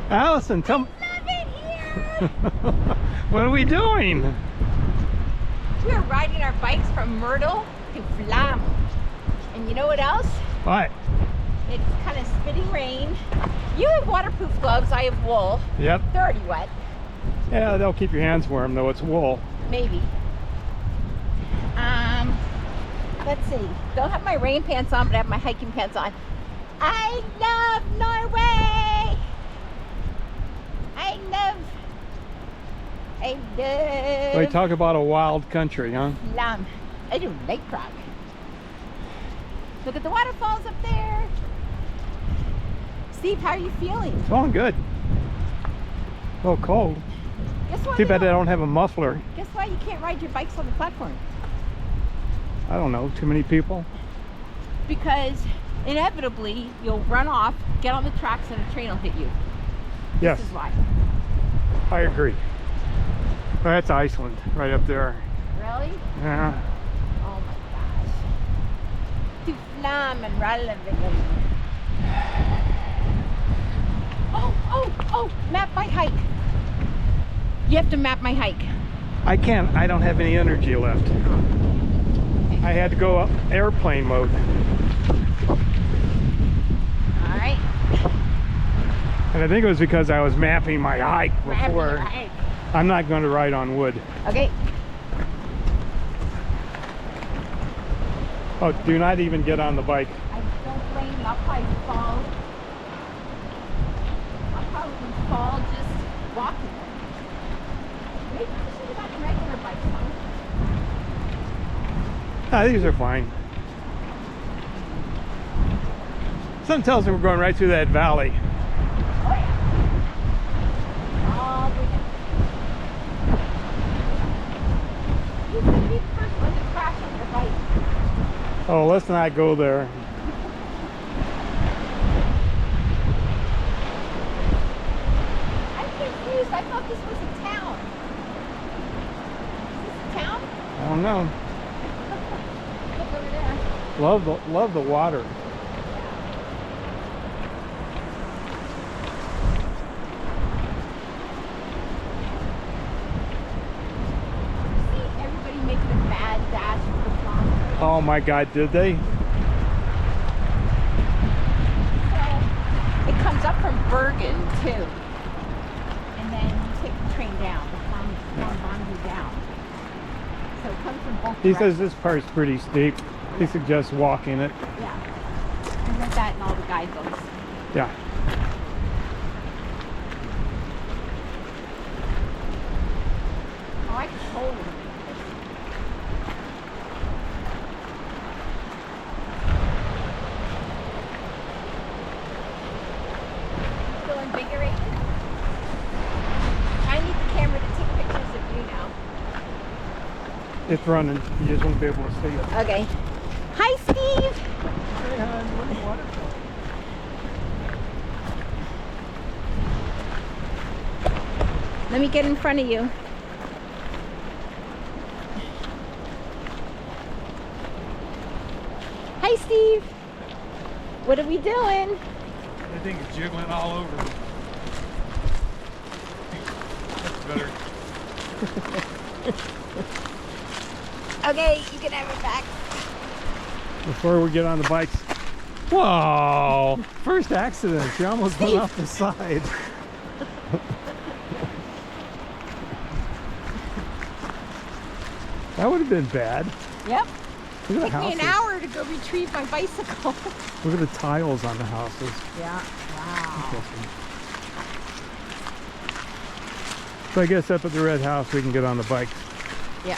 Allison, tell me. Love it here. What are we doing? We're riding our bikes from Myrdal to Flam. And you know what else? What? It's kind of spitting rain. You have waterproof gloves, I have wool. Yep. They're already wet. Yeah, they'll keep your hands warm though. It's wool. Maybe. Let's see. Don't have my rain pants on, but I have my hiking pants on. I love Norway! I love... They talk about a wild country, huh? Flam. I do lake rock. Look at the waterfalls up there. Steve, how are you feeling? Feeling good. A little cold. Guess why Too bad I don't have a muffler. Guess why you can't ride your bikes on the platform? I don't know, too many people? Because inevitably you'll run off, get on the tracks, and a train will hit you. Yes, This is why. I agree. Oh, that's Iceland, right up there. Really? Yeah. Oh my gosh. To Flam and Bergen. Oh, map my hike. You have to map my hike. I can't, I don't have any energy left. I had to go up airplane mode. All right. And I think it was because I was mapping my hike Mapping before. your hike. I'm not going to ride on wood. Okay. Oh, do not even get on the bike. I don't blame you. I'll probably fall. I'll probably fall just walking. Maybe we should have gotten regular bikes on. Ah, these are fine. Something tells me we're going right through that valley. Oh yeah. All the way down. You could be the first one to crash on your bike. Oh, let's not go there. I'm confused. I thought this was a town. Is this a town? I don't know. Look over there. Love the water. See everybody making a bad dash for the Flam. Oh my God, did they? So it comes up from Bergen too. And then you take the train down. The Flam bonds you down. So it comes from both He says directions. this part's pretty steep. He suggests walking it. Yeah. I read that in all the guidebooks. Yeah. Oh, I can totally make this. Still invigorated? I need the camera to take pictures of you now. It's running. You just won't be able to see it. Okay. Hi, Steve. Hey, hon, what do you want? Let me get in front of you. Hi, Steve. What are we doing? That thing is jiggling all over. That's better. Okay, you can have it back. Before we get on the bikes. Whoa! First accident. She almost went off the side. That would have been bad. Yep. Look at the Took me an houses. hour to go retrieve my bicycle. Look at the tiles on the houses. Yeah. Wow. Interesting. So I guess up at the red house we can get on the bikes. Yeah.